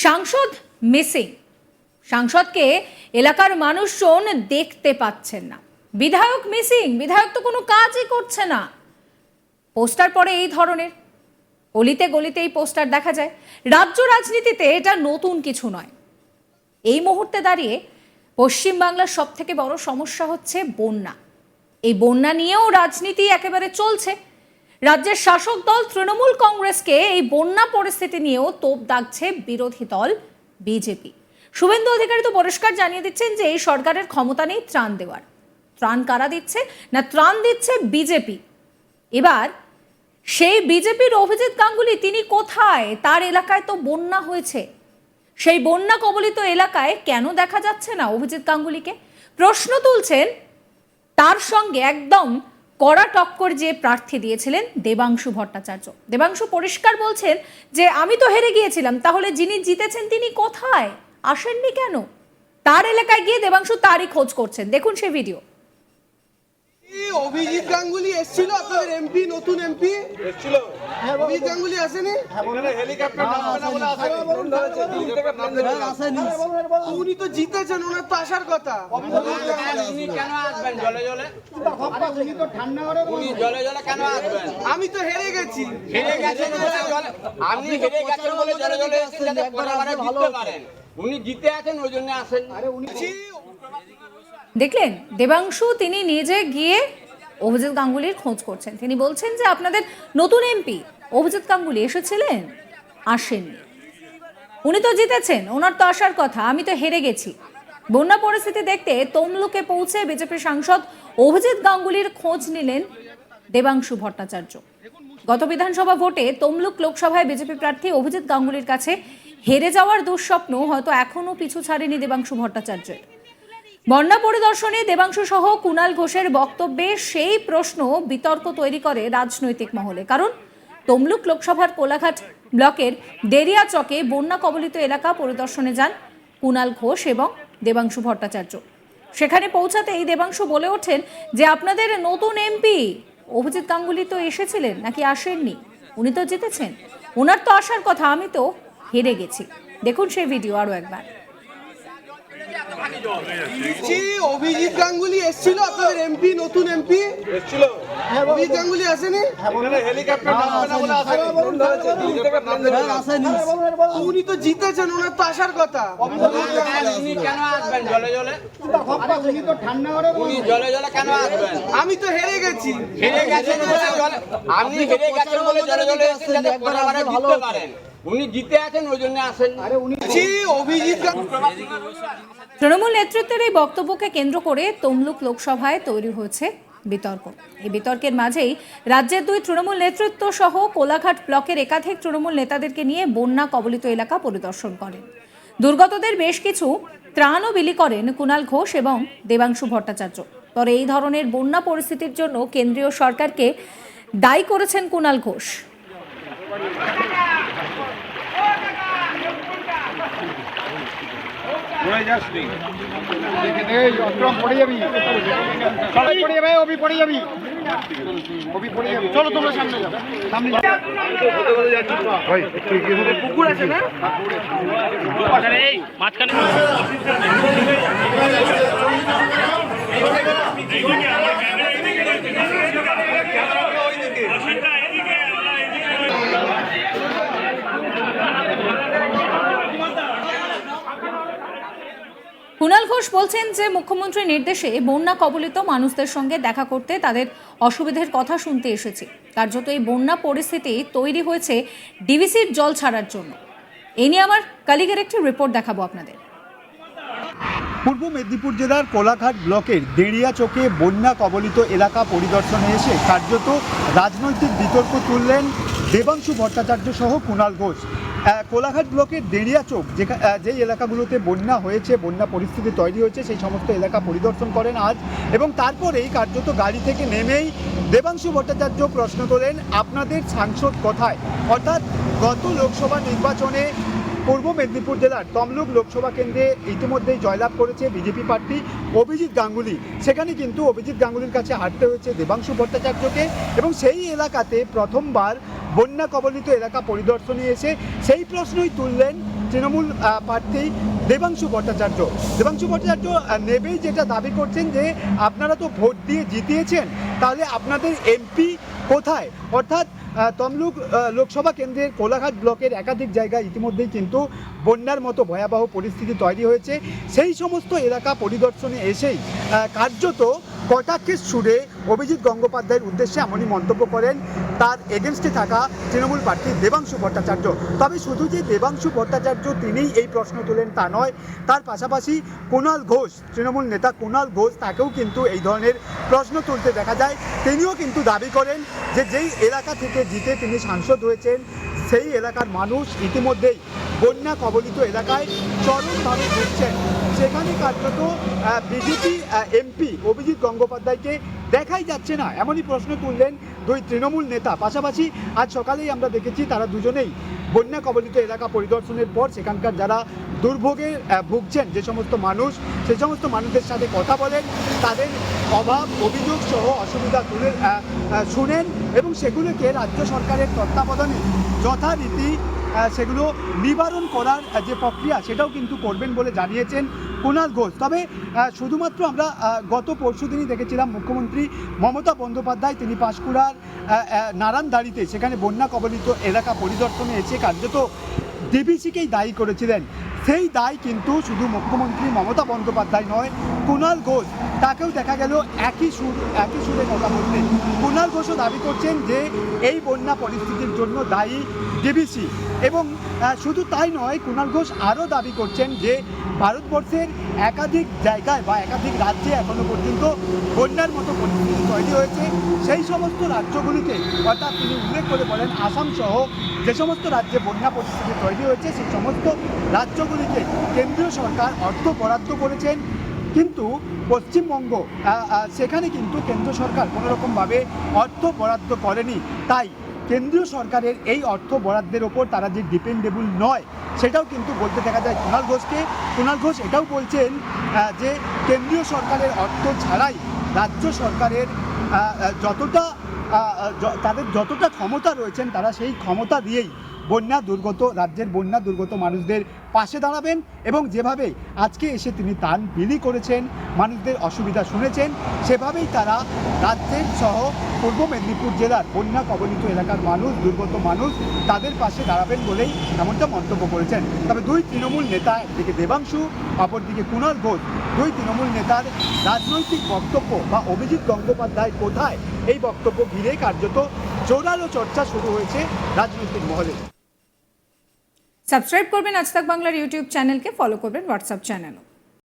সাংসদ মিসিং, সাংসদকে এলাকার মানুষজন দেখতে পাচ্ছেন না। বিধায়ক মিসিং, বিধায়ক তো কোনো কাজই করছে না। পোস্টার পরে এই ধরনের অলিতে গলিতে এই পোস্টার দেখা যায়। রাজ্য রাজনীতিতে এটা নতুন কিছু নয়। এই মুহূর্তে দাঁড়িয়ে পশ্চিমবাংলার সব থেকে বড় সমস্যা হচ্ছে বন্যা। এই বন্যা নিয়েও রাজনীতি একেবারে চলছে। রাজ্যের শাসক দল তৃণমূল কংগ্রেসকে এই বন্যা পরিস্থিতি নিয়েও তোপ দাগছে বিরোধী দল বিজেপি। শুভেন্দু অধিকারী তো পরিষ্কার জানিয়ে দিচ্ছেন যে এই সরকারের ক্ষমতা নেই ত্রাণ দেওয়ার। ত্রাণ কারা দিচ্ছে না, ত্রাণ দিচ্ছে বিজেপি। এবার সেই বিজেপির অভিজিৎ গাঙ্গুলি তিনি কোথায়? তার এলাকায় তো বন্যা হয়েছে। সেই বন্যা কবলিত এলাকায় কেন দেখা যাচ্ছে না অভিজিৎ গাঙ্গুলিকে? প্রশ্ন তুলছেন তার সঙ্গে একদম কড়া টক্কর যে প্রার্থী দিয়েছিলেন দেবাংশু ভট্টাচার্য। দেবাংশু পরিষ্কার বলছেন যে আমি তো হেরে গিয়েছিলাম, তাহলে যিনি জিতেছেন তিনি কোথায়, আসেননি কেন? তার এলাকায় গিয়ে দেবাংশু তারই খোঁজ করছেন। দেখুন সে ভিডিও। অভিজিৎ গাঙ্গুলি এসেছিল, আপনাদের এমপি, নতুন এমপি এসেছিল। অভিজিৎ গাঙ্গুলি আসেনি, উনি তো জিতেছেন, ওনার তো আসার কথা। আমি তো হেরে গেছি। উনি জিতে আছেন, ওই জন্য আসেন। দেখলেন দেবাংশু তিনি নিজে গিয়ে অভিজিৎ গাঙ্গুলির খোঁজ করছেন। তিনি বলছেন যে আপনাদের নতুন এমপি অভিজিৎ গাঙ্গুলি এসেছিলেন, আসেননি। উনি তো জিতেছেন, ওনার তো আসার কথা, আমি তো হেরে গেছি। বন্যা পরিস্থিতি দেখতে তমলুকে পৌঁছে বিজেপি সাংসদ অভিজিৎ গাঙ্গুলির খোঁজ নিলেন দেবাংশু ভট্টাচার্য। গত বিধানসভা ভোটে তমলুক লোকসভায় বিজেপি প্রার্থী অভিজিৎ গাঙ্গুলির কাছে হেরে যাওয়ার দুঃস্বপ্ন হয়তো এখনো পিছু ছাড়েনি দেবাংশু ভট্টাচার্যের। বন্যা পরিদর্শনে দেবাংশু সহ কুণাল ঘোষের বক্তব্যে সেই প্রশ্ন বিতর্ক তৈরি করে রাজনৈতিক মহলে। কারণ তমলুক লোকসভার কোলাঘাট ব্লকের দেরিয়া চকে বন্যা কবলিত এলাকা পরিদর্শনে যান কুণাল ঘোষ এবং দেবাংশু ভট্টাচার্য। সেখানে পৌঁছাতেই দেবাংশু বলে ওঠেন যে আপনাদের নতুন এমপি অভিজিৎ গাঙ্গুলি তো এসেছিলেন, নাকি আসেননি? উনি তো জিতেছেন, ওনার তো আসার কথা, আমি তো হেরে গেছি। দেখুন সেই ভিডিও আরো একবার। অভিজিৎ গাঙ্গুলি এসেছিল, আপনাদের এমপি, নতুন এমপি এসেছিল। অভিজিৎ গাঙ্গুলি আসেনি, উনি তো জিতেছেন, ওনার তো আসার কথা। উনি কেন আসবেন জলে জলে? উনি জলে জলে কেন আসবেন? আমি তো হেরে গেছি। হেরে গেছেন আপনি, হেরে গেছেন বলে জলে জলে এসেছেন যাতে পরে জিততে পারেন। উনি জিতে আছেন, ওই জন্য আসেন। অভিজিৎ তৃণমূল নেতৃত্বের এই বক্তব্যকে কেন্দ্র করে তমলুক লোকসভায় তৈরি হয়েছে বিতর্ক। এই বিতর্কের মাঝেই রাজ্যের দুই তৃণমূল নেতৃত্ব সহ কোলাঘাট ব্লকের একাধিক তৃণমূল নেতাদেরকে নিয়ে বন্যা কবলিত এলাকা পরিদর্শন করেন। দুর্গতদের বেশ কিছু ত্রাণও বিলি করেন কুণাল ঘোষ এবং দেবাংশু ভট্টাচার্য। পরে এই ধরনের বন্যা পরিস্থিতির জন্য কেন্দ্রীয় সরকারকে দায়ী করেছেন কুণাল ঘোষ। চলো তোমরা সামনে যাও, সামনে পুকুর আছে না মাঝখানে। কুণাল ঘোষ বলছেন যে মুখ্যমন্ত্রীর নির্দেশে বন্যা কবলিত মানুষদের সঙ্গে দেখা করতে, তাদের অসুবিধার কথা শুনতে এসেছি। কার্যত এই বন্যা পরিস্থিতি তৈরি হয়েছে ডিভিসির জল ছাড়ার জন্য। এই নিয়ে আমার কলিগের একটি রিপোর্ট দেখাবো আপনাদের। পূর্ব মেদিনীপুর জেলার কোলাঘাট ব্লকের দেরিয়া চকে বন্যা কবলিত এলাকা পরিদর্শনে এসে কার্যত রাজনৈতিক বিতর্ক তুললেন দেবাংশু ভট্টাচার্য সহ কুণাল ঘোষ। কোলাঘাট ব্লকের দেরিয়া চক যে এলাকাগুলোতে বন্যা হয়েছে, বন্যা পরিস্থিতি তৈরি হয়েছে, সেই সমস্ত এলাকা পরিদর্শন করেন আজ। এবং তারপরেই কার্যত গাড়ি থেকে নেমেই দেবাংশু ভট্টাচার্য প্রশ্ন তোলেন আপনাদের সাংসদ কোথায়। অর্থাৎ গত লোকসভা নির্বাচনে পূর্ব মেদিনীপুর জেলার তমলুক লোকসভা কেন্দ্রে ইতিমধ্যেই জয়লাভ করেছে বিজেপি প্রার্থী অভিজিৎ গাঙ্গুলি। সেখানে কিন্তু অভিজিৎ গাঙ্গুলির কাছে হারতে হয়েছে দেবাংশু ভট্টাচার্যকে এবং সেই এলাকাতে প্রথমবার বন্যা কবলিত এলাকা পরিদর্শনে এসে সেই প্রশ্নই তুললেন তৃণমূল প্রার্থী দেবাংশু ভট্টাচার্য। দেবাংশু ভট্টাচার্য নেবেই যেটা দাবি করছেন যে আপনারা তো ভোট দিয়ে জিতিয়েছেন, তাহলে আপনাদের এমপি কোথায়? অর্থাৎ তমলুক লোকসভা কেন্দ্রের কোলাঘাট ব্লকের একাধিক জায়গায় ইতিমধ্যেই কিন্তু বন্যার মতো ভয়াবহ পরিস্থিতি তৈরি হয়েছে। সেই সমস্ত এলাকা পরিদর্শনে এসেই কার্যত কটাক্ষের সুরে অভিজিৎ গঙ্গোপাধ্যায়ের উদ্দেশ্যে এমনই মন্তব্য করেন তার এগেনস্টে থাকা তৃণমূল প্রার্থী দেবাংশু ভট্টাচার্য। তবে শুধু যে দেবাংশু ভট্টাচার্য তিনিই এই প্রশ্ন তোলেন তা নয়, তার পাশাপাশি কুণাল ঘোষ, তৃণমূল নেতা কুণাল ঘোষ, তাকেও কিন্তু এই ধরনের প্রশ্ন তুলতে দেখা যায়। তিনিও কিন্তু দাবি করেন যে যেই এলাকা থেকে জিতে তিনি সাংসদ হয়েছেন সেই এলাকার মানুষ ইতিমধ্যেই বন্যা কবলিত এলাকায় চরমভাবে ভুগছেন। সেখানে কার্যত বিজেপি এমপি অভিজিৎ গঙ্গোপাধ্যায়কে দেখাই যাচ্ছে না, এমনই প্রশ্ন তুললেন দুই তৃণমূল নেতা। পাশাপাশি আজ সকালেই আমরা দেখেছি তারা দুজনেই বন্যা কবলিত এলাকা পরিদর্শনের পর সেখানকার যারা দুর্ভোগে ভুগছেন যে সমস্ত মানুষ, সেই সমস্ত মানুষদের সাথে কথা বলেন, তাদের অভাব অভিযোগ সহ অসুবিধা তুলে শুনেন এবং সেগুলোকে রাজ্য সরকারের তত্ত্বাবধানে যথারীতি সেগুলো নিবারণ করার যে প্রক্রিয়া সেটাও কিন্তু করবেন বলে জানিয়েছেন কুণাল ঘোষ। তবে শুধুমাত্র আমরা গত পরশুদিনই দেখেছিলাম মুখ্যমন্ত্রী মমতা বন্দ্যোপাধ্যায় তিনি পাঁশকুড়ার নারায়ণদাঁড়িতে সেখানে বন্যা কবলিত এলাকা পরিদর্শনে এসে কার্যত ডিবিসিকেই দায়ী করেছিলেন। সেই দায় কিন্তু শুধু মুখ্যমন্ত্রী মমতা বন্দ্যোপাধ্যায় নয়, কুণাল ঘোষ তাকেও দেখা গেল একই সুরে কথা বলতে। কুণাল ঘোষও দাবি করছেন যে এই বন্যা পরিস্থিতির জন্য দায়ী ডিবিসি। এবং শুধু তাই নয়, কুণাল ঘোষ আরও দাবি করছেন যে ভারতবর্ষের একাধিক জায়গায় বা একাধিক রাজ্যে এখনো পর্যন্ত বন্যার মতো পরিস্থিতি তৈরি হয়েছে। সেই সমস্ত রাজ্যগুলিতে, অর্থাৎ তিনি উল্লেখ করে বলেন আসাম সহ যে সমস্ত রাজ্যে বন্যা পরিস্থিতি তৈরি হয়েছে সেই সমস্ত রাজ্যগুলিকে কেন্দ্রীয় সরকার অর্থ বরাদ্দ করেছেন, কিন্তু পশ্চিমবঙ্গ সেখানে কিন্তু কেন্দ্র সরকার কোনোরকমভাবে অর্থ বরাদ্দ করেনি। তাই কেন্দ্রীয় সরকারের এই অর্থ বরাদ্দের ওপর তারা যে ডিপেন্ডেবল নয় সেটাও কিন্তু বলতে দেখা যায় কুণাল ঘোষকে। কুণাল ঘোষ এটাও বলছেন যে কেন্দ্রীয় সরকারের অর্থ ছাড়াই রাজ্য সরকারের তাদের যতটা ক্ষমতা রয়েছেন তারা সেই ক্ষমতা দিয়েই রাজ্যের বন্যা দুর্গত মানুষদের পাশে দাঁড়াবেন এবং যেভাবে আজকে এসে তিনি ত্রাণ বিলি করেছেন, মানুষদের অসুবিধা শুনেছেন, সেভাবেই তারা রাজ্যের সহ পূর্ব মেদিনীপুর জেলার বন্যা কবলিত এলাকার মানুষ, দুর্গত মানুষ তাদের পাশে দাঁড়াবেন বলেই এমনটা মন্তব্য করেছেন। তবে দুই তৃণমূল নেতা, একদিকে দেবাংশু অপরদিকে কুণাল ঘোষ, দুই তৃণমূল নেতার রাজনৈতিক বক্তব্য বা অভিজিৎ গঙ্গোপাধ্যায় কোথায় এই বক্তব্য ঘিরে কার্যত জোরালো চর্চা শুরু হয়েছে রাজনৈতিক মহলে। সাবস্ক্রাইব করবেন আজ তাক বাংলার ইউটিউব চ্যানেলকে, ফলো করবেন হোয়াটসঅ্যাপ চ্যানেলও।